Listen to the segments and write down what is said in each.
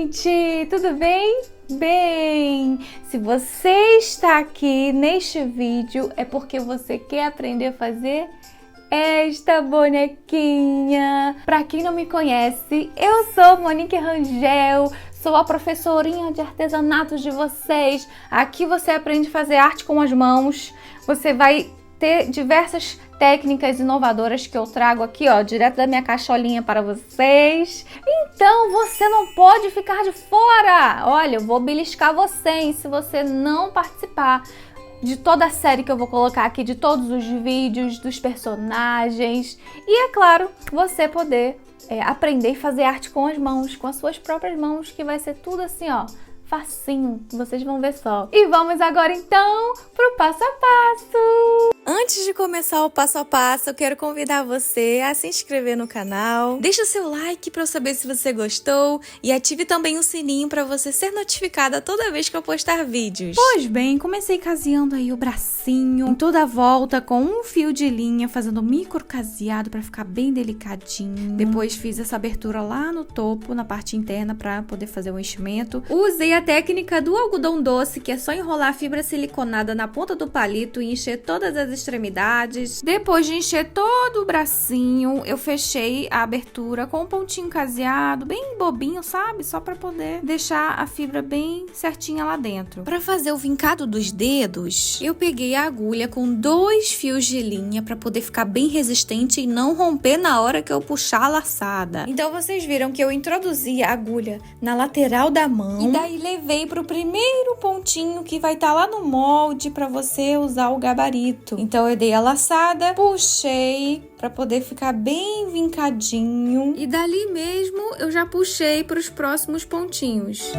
gente! Tudo bem? Bem, se você está aqui neste vídeo é porque você quer aprender a fazer esta bonequinha. Para quem não me conhece, eu sou Monique Rangel, sou a professorinha de artesanatos de vocês. Aqui você aprende a fazer arte com as mãos, você vai ter diversas técnicas inovadoras que eu trago aqui, ó, direto da minha caixolinha para vocês. Então você não pode ficar de fora. Olha, eu vou beliscar você, hein, se você não participar de toda a série que eu vou colocar aqui, de todos os vídeos, dos personagens. E é claro, você poder aprender e fazer arte com as mãos, com as suas próprias mãos, que vai ser tudo assim, ó, facinho, vocês vão ver só. E vamos agora então pro passo a passo. Antes de começar o passo a passo, eu quero convidar você a se inscrever no canal. Deixa o seu like para eu saber se você gostou e ative também o sininho para você ser notificada toda vez que eu postar vídeos. Pois bem, comecei caseando aí o bracinho em toda a volta com um fio de linha, fazendo micro caseado para ficar bem delicadinho. Depois fiz essa abertura lá no topo, na parte interna, para poder fazer o enchimento. Usei a técnica do algodão doce, que é só enrolar a fibra siliconada na ponta do palito e encher todas as extremidades. Depois de encher todo o bracinho, eu fechei a abertura com um pontinho caseado, bem bobinho, sabe? Só para poder deixar a fibra bem certinha lá dentro. Para fazer o vincado dos dedos, eu peguei a agulha com 2 fios de linha para poder ficar bem resistente e não romper na hora que eu puxar a laçada. Então vocês viram que eu introduzi a agulha na lateral da mão e daí levei para o primeiro pontinho que vai estar lá no molde para você usar o gabarito. Então eu dei a laçada, puxei para poder ficar bem vincadinho e dali mesmo eu já puxei para os próximos pontinhos.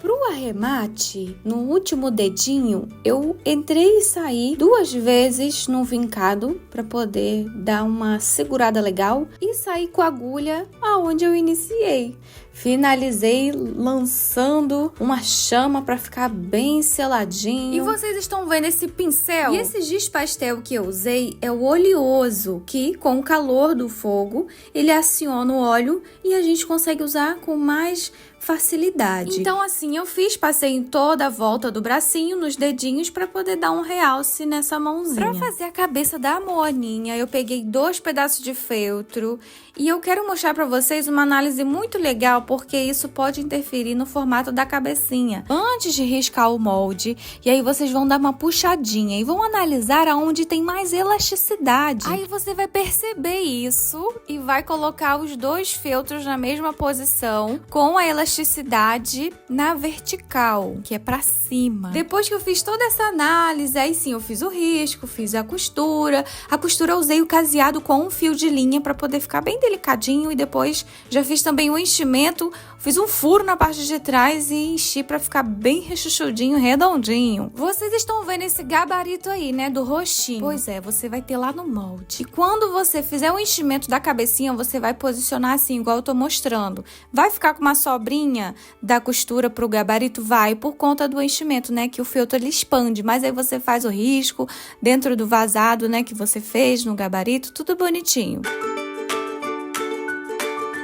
Pro arremate, no último dedinho, eu entrei e saí 2 vezes no vincado para poder dar uma segurada legal e saí com a agulha aonde eu iniciei. Finalizei lançando uma chama para ficar bem seladinho. E vocês estão vendo esse pincel? E esse giz pastel que eu usei é o oleoso, que com o calor do fogo, ele aciona o óleo e a gente consegue usar com mais facilidade. Então assim eu fiz, passei em toda a volta do bracinho, nos dedinhos, para poder dar um realce nessa mãozinha. Para fazer a cabeça da Moaninha, eu peguei 2 pedaços de feltro e eu quero mostrar para vocês uma análise muito legal, porque isso pode interferir no formato da cabecinha. Antes de riscar o molde, e aí vocês vão dar uma puxadinha e vão analisar aonde tem mais elasticidade. Aí você vai perceber isso e vai colocar os 2 feltros na mesma posição, com a elasticidade na vertical, que é para cima. Depois que eu fiz toda essa análise, aí sim eu fiz o risco, fiz a costura. A costura eu usei o caseado com um fio de linha para poder ficar bem delicadinho, e depois já fiz também o enchimento, fiz um furo na parte de trás e enchi para ficar bem rechuchudinho, redondinho. Vocês estão vendo esse gabarito aí, né, do roxinho? Pois é, você vai ter lá no molde. E quando você fizer o enchimento da cabecinha, você vai posicionar assim, igual eu tô mostrando. Vai ficar com uma sobrinha da costura pro gabarito? Vai, por conta do enchimento, né, que o feltro ele expande, mas aí você faz o risco dentro do vazado, né, que você fez no gabarito, tudo bonitinho.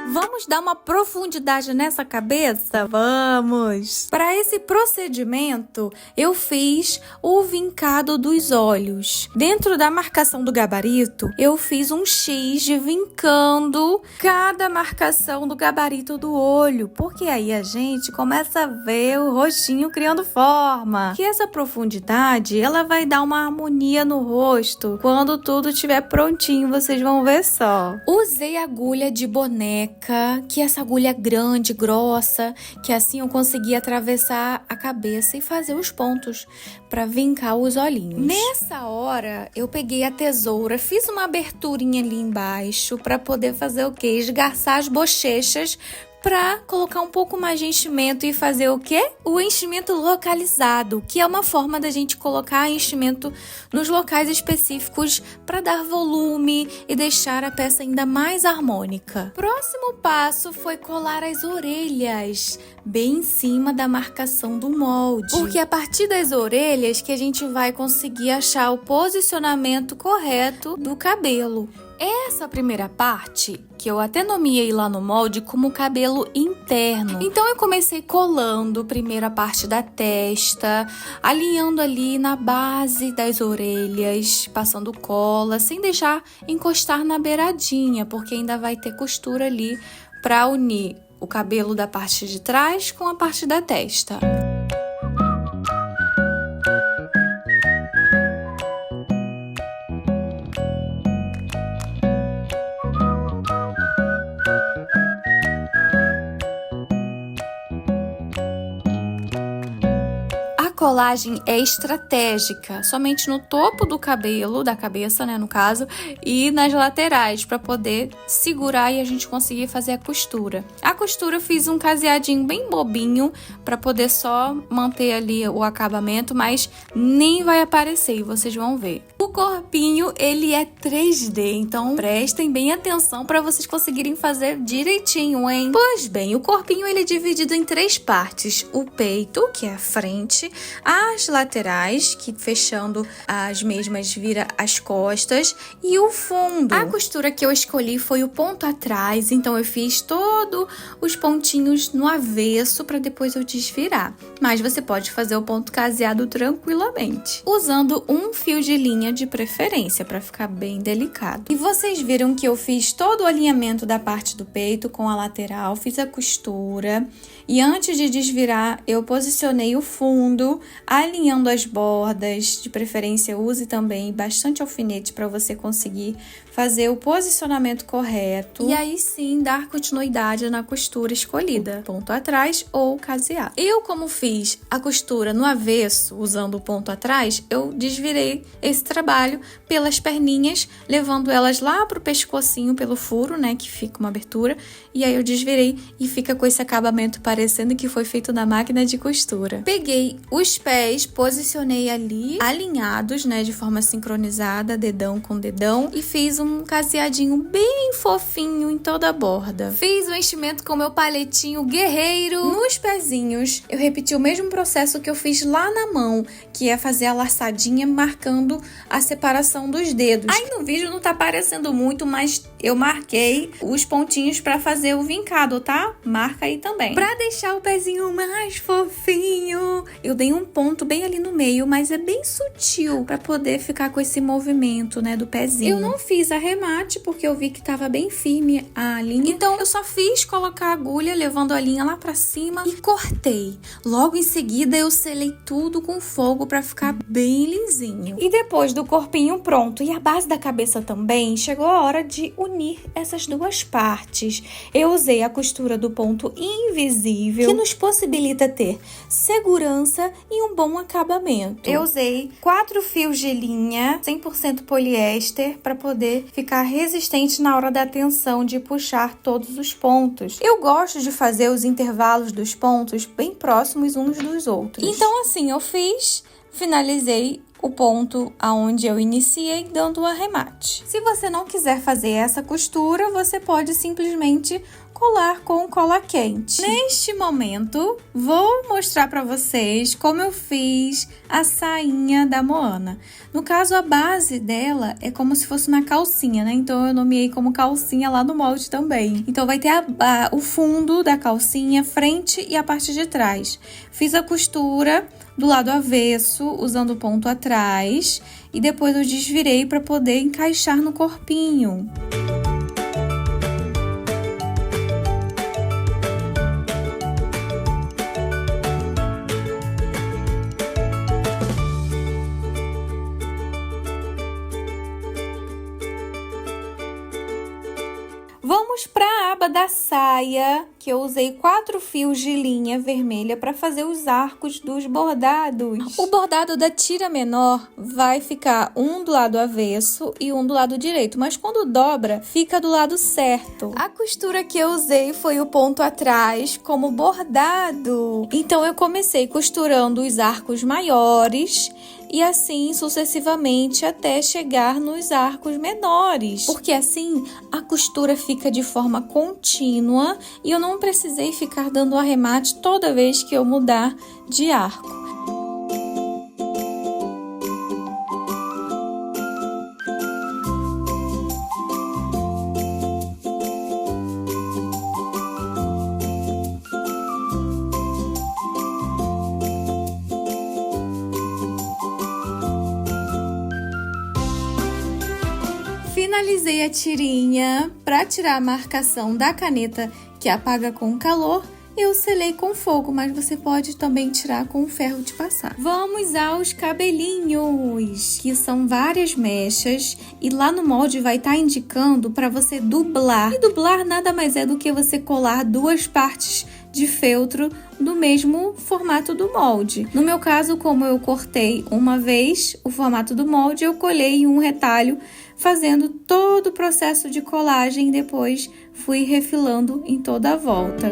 Vamos dar uma profundidade nessa cabeça? Vamos! Para esse procedimento, eu fiz o vincado dos olhos. Dentro da marcação do gabarito, eu fiz um X de vincando cada marcação do gabarito do olho, porque aí a gente começa a ver o rostinho criando forma. Que essa profundidade, ela vai dar uma harmonia no rosto. Quando tudo estiver prontinho, vocês vão ver só. Usei agulha de boneca, que essa agulha é grande, grossa, que assim eu consegui atravessar a cabeça e fazer os pontos para vincar os olhinhos. Nessa hora, eu peguei a tesoura, fiz uma aberturinha ali embaixo para poder fazer o quê? Esgarçar as bochechas, para colocar um pouco mais de enchimento e fazer o quê? O enchimento localizado, que é uma forma da gente colocar enchimento nos locais específicos para dar volume e deixar a peça ainda mais harmônica. Próximo passo foi colar as orelhas bem em cima da marcação do molde, porque é a partir das orelhas que a gente vai conseguir achar o posicionamento correto do cabelo. Essa primeira parte, que eu até nomeei lá no molde como cabelo interno. Então eu comecei colando primeiro a parte da testa, alinhando ali na base das orelhas, passando cola, sem deixar encostar na beiradinha, porque ainda vai ter costura ali para unir o cabelo da parte de trás com a parte da testa. A colagem é estratégica, somente no topo do cabelo, da cabeça, né, no caso, e nas laterais, para poder segurar e a gente conseguir fazer a costura. A costura eu fiz um caseadinho bem bobinho, para poder só manter ali o acabamento, mas nem vai aparecer e vocês vão ver. O corpinho, ele é 3D, então prestem bem atenção para vocês conseguirem fazer direitinho, hein? Pois bem, o corpinho ele é dividido em 3 partes. O peito, que é a frente, as laterais, que fechando as mesmas vira as costas, e o fundo. A costura que eu escolhi foi o ponto atrás, então eu fiz todos os pontinhos no avesso para depois eu desvirar. Mas você pode fazer o ponto caseado tranquilamente, usando um fio de linha de preferência, para ficar bem delicado. E vocês viram que eu fiz todo o alinhamento da parte do peito com a lateral, fiz a costura, e antes de desvirar, eu posicionei o fundo, alinhando as bordas. De preferência, use também bastante alfinete para você conseguir fazer o posicionamento correto. E aí sim, dar continuidade na costura escolhida, ponto atrás ou caseado. Eu, como fiz a costura no avesso, usando o ponto atrás, eu desvirei esse trabalho pelas perninhas, levando elas lá pro pescocinho, pelo furo, né, que fica uma abertura. E aí eu desvirei e fica com esse acabamento parecendo que foi feito na máquina de costura. Peguei os pés, posicionei ali, alinhados, né, de forma sincronizada, dedão com dedão, e fiz um caseadinho bem fofinho em toda a borda. Fiz o enchimento com meu paletinho guerreiro nos pezinhos. Eu repeti o mesmo processo que eu fiz lá na mão, que é fazer a laçadinha marcando a separação dos dedos. Aí no vídeo não tá aparecendo muito, mas eu marquei os pontinhos para fazer o vincado, tá? Marca aí também. Pra deixar o pezinho mais fofinho, eu dei um ponto bem ali no meio, mas é bem sutil para poder ficar com esse movimento, né, do pezinho. Eu não fiz arremate porque eu vi que tava bem firme a linha, então eu só fiz colocar a agulha, levando a linha lá pra cima e cortei. Logo em seguida eu selei tudo com fogo para ficar bem lisinho. E depois do corpinho pronto e a base da cabeça também, chegou a hora de unir essas duas partes. Eu usei a costura do ponto invisível, que nos possibilita ter segurança e um bom acabamento. Eu usei 4 fios de linha 100% poliéster para poder ficar resistente na hora da tensão de puxar todos os pontos. Eu gosto de fazer os intervalos dos pontos bem próximos uns dos outros. Então assim eu fiz, finalizei o ponto aonde eu iniciei dando o arremate. Se você não quiser fazer essa costura, você pode simplesmente colar com cola quente. Neste momento, vou mostrar para vocês como eu fiz a sainha da Moana. No caso, a base dela é como se fosse uma calcinha, né? Então, eu nomeei como calcinha lá no molde também. Então, vai ter o fundo da calcinha, frente e a parte de trás. Fiz a costura do lado avesso, usando o ponto atrás, e depois eu desvirei para poder encaixar no corpinho. Vamos para a aba da saia, que eu usei 4 fios de linha vermelha para fazer os arcos dos bordados. O bordado da tira menor vai ficar um do lado avesso e um do lado direito, mas quando dobra, fica do lado certo. A costura que eu usei foi o ponto atrás como bordado. Então eu comecei costurando os arcos maiores e assim sucessivamente até chegar nos arcos menores, porque assim a costura fica de forma contínua e eu não precisei ficar dando arremate toda vez que eu mudar de arco. Finalizei a tirinha para tirar a marcação da caneta que apaga com o calor. Eu selei com fogo, mas você pode também tirar com o ferro de passar. Vamos aos cabelinhos, que são várias mechas. E lá no molde vai estar indicando para você dublar. E dublar nada mais é do que você colar duas partes de feltro do mesmo formato do molde. No meu caso, como eu cortei uma vez o formato do molde, eu colei em um retalho, fazendo todo o processo de colagem e depois fui refilando em toda a volta.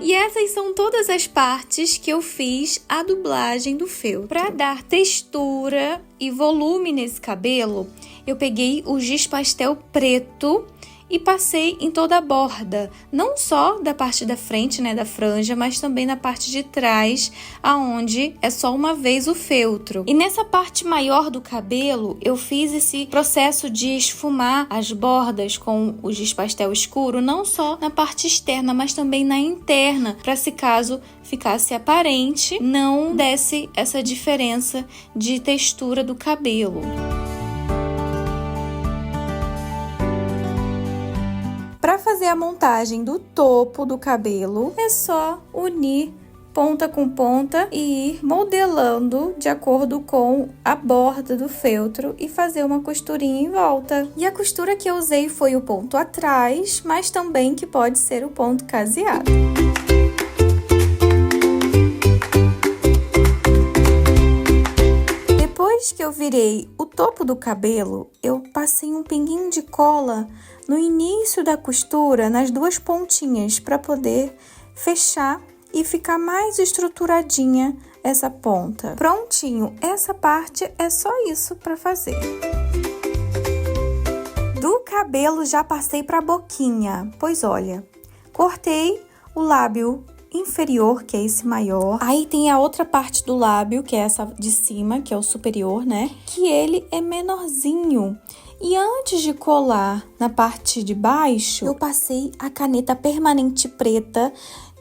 E essas são todas as partes que eu fiz a dublagem do feltro. Para dar textura e volume nesse cabelo, eu peguei o giz pastel preto e passei em toda a borda, não só da parte da frente, né, da franja, mas também na parte de trás, aonde é só uma vez o feltro. E nessa parte maior do cabelo, eu fiz esse processo de esfumar as bordas com o giz pastel escuro, não só na parte externa, mas também na interna, para se caso ficasse aparente, não desse essa diferença de textura do cabelo. Para fazer a montagem do topo do cabelo, é só unir ponta com ponta e ir modelando de acordo com a borda do feltro e fazer uma costurinha em volta. E a costura que eu usei foi o ponto atrás, mas também que pode ser o ponto caseado. Depois que eu virei o topo do cabelo, eu passei um pinguinho de cola no início da costura, nas duas pontinhas, para poder fechar e ficar mais estruturadinha essa ponta. Prontinho, essa parte é só isso para fazer. Do cabelo já passei para a boquinha, pois olha, cortei o lábio inferior, que é esse maior. Aí tem a outra parte do lábio, que é essa de cima, que é o superior, né? Que ele é menorzinho. E antes de colar na parte de baixo, eu passei a caneta permanente preta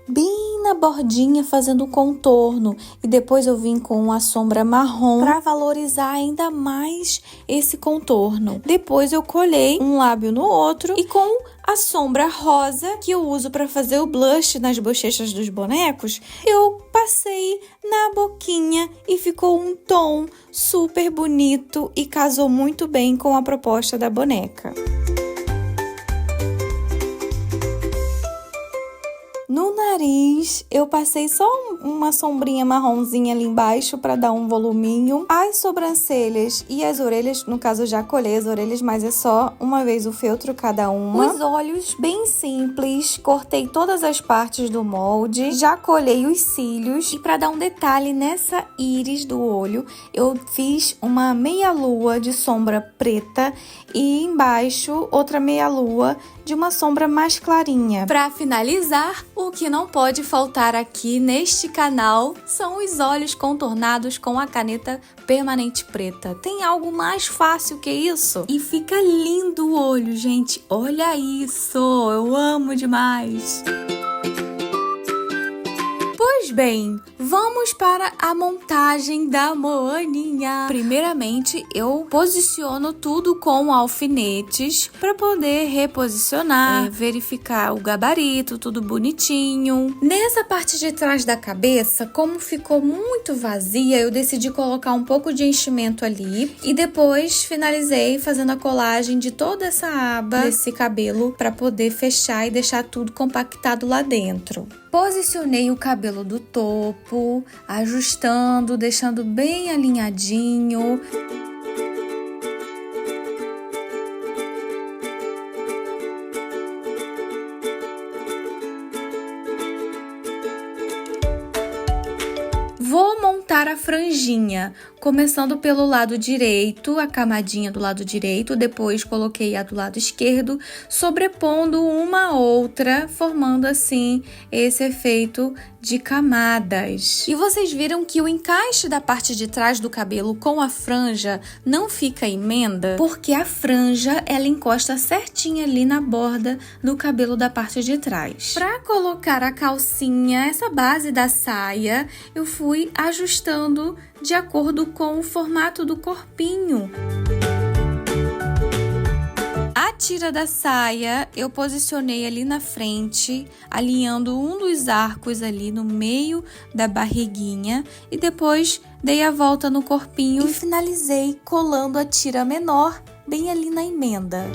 bem na bordinha, fazendo o contorno. E depois eu vim com a sombra marrom para valorizar ainda mais esse contorno. Depois eu colei um lábio no outro e com a sombra rosa, que eu uso para fazer o blush nas bochechas dos bonecos, eu passei na boquinha e ficou um tom super bonito e casou muito bem com a proposta da boneca. No nariz, eu passei só uma sombrinha marronzinha ali embaixo para dar um voluminho. As sobrancelhas e as orelhas, no caso eu já colei as orelhas, mas é só uma vez o feltro cada uma. Os olhos, bem simples, cortei todas as partes do molde, já colei os cílios. E para dar um detalhe nessa íris do olho, eu fiz uma meia-lua de sombra preta e embaixo outra meia-lua de uma sombra mais clarinha. Para finalizar, o que não pode faltar aqui neste canal são os olhos contornados com a caneta permanente preta. Tem algo mais fácil que isso? E fica lindo o olho, gente. Olha isso! Eu amo demais! Pois bem, vamos para a montagem da Moaninha. Primeiramente, eu posiciono tudo com alfinetes para poder reposicionar, verificar o gabarito, tudo bonitinho. Nessa parte de trás da cabeça, como ficou muito vazia, eu decidi colocar um pouco de enchimento ali e depois finalizei fazendo a colagem de toda essa aba desse cabelo para poder fechar e deixar tudo compactado lá dentro. Posicionei o cabelo do topo, ajustando, deixando bem alinhadinho. Vou montar colocar a franjinha, começando pelo lado direito, a camadinha do lado direito, depois coloquei a do lado esquerdo, sobrepondo uma a outra, formando assim esse efeito de camadas. E vocês viram que o encaixe da parte de trás do cabelo com a franja não fica emenda, porque a franja ela encosta certinho ali na borda do cabelo da parte de trás. Para colocar a calcinha, essa base da saia, eu fui ajustando de acordo com o formato do corpinho. A tira da saia eu posicionei ali na frente, alinhando um dos arcos ali no meio da barriguinha e depois dei a volta no corpinho e finalizei colando a tira menor bem ali na emenda.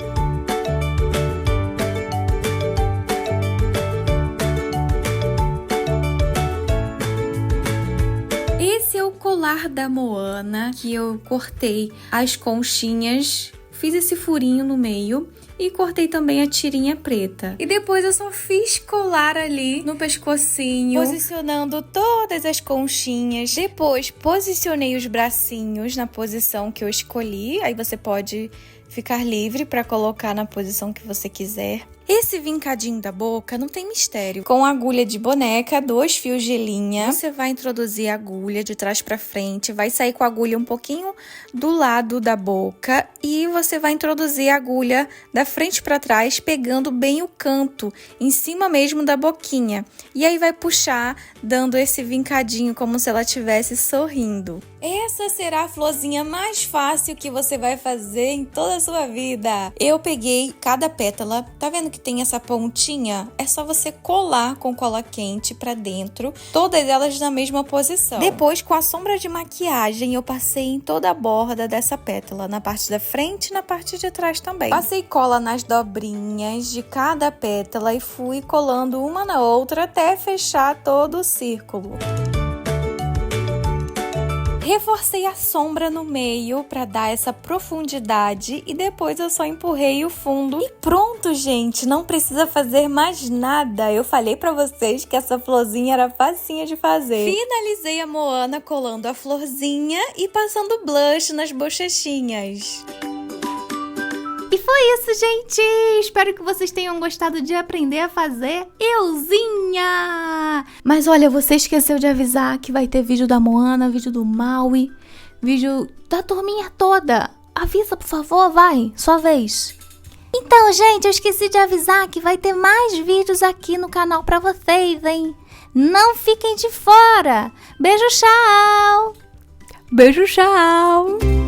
Esse é o colar da Moana, que eu cortei as conchinhas, fiz esse furinho no meio e cortei também a tirinha preta. E depois eu só fiz colar ali no pescocinho, posicionando todas as conchinhas. Depois posicionei os bracinhos na posição que eu escolhi, aí você pode ficar livre para colocar na posição que você quiser. Esse vincadinho da boca não tem mistério. Com agulha de boneca, 2 fios de linha, você vai introduzir a agulha de trás para frente, vai sair com a agulha um pouquinho do lado da boca e você vai introduzir a agulha da frente para trás, pegando bem o canto, em cima mesmo da boquinha. E aí vai puxar, dando esse vincadinho como se ela estivesse sorrindo. Essa será a florzinha mais fácil que você vai fazer em toda a sua vida. Eu peguei cada pétala, tá vendo que tem essa pontinha? É só você colar com cola quente pra dentro, todas elas na mesma posição. Depois, com a sombra de maquiagem, eu passei em toda a borda dessa pétala, na parte da frente e na parte de trás também. Passei cola nas dobrinhas de cada pétala e fui colando uma na outra até fechar todo o círculo. Reforcei a sombra no meio para dar essa profundidade e depois eu só empurrei o fundo. E pronto, gente, não precisa fazer mais nada. Eu falei para vocês que essa florzinha era facinha de fazer. Finalizei a Moana colando a florzinha e passando blush nas bochechinhas. E foi isso, gente! Espero que vocês tenham gostado de aprender a fazer euzinha! Mas olha, você esqueceu de avisar que vai ter vídeo da Moana, vídeo do Maui, vídeo da turminha toda. Avisa, por favor, vai, sua vez. Então, gente, eu esqueci de avisar que vai ter mais vídeos aqui no canal pra vocês, hein? Não fiquem de fora! Beijo, tchau! Beijo, tchau!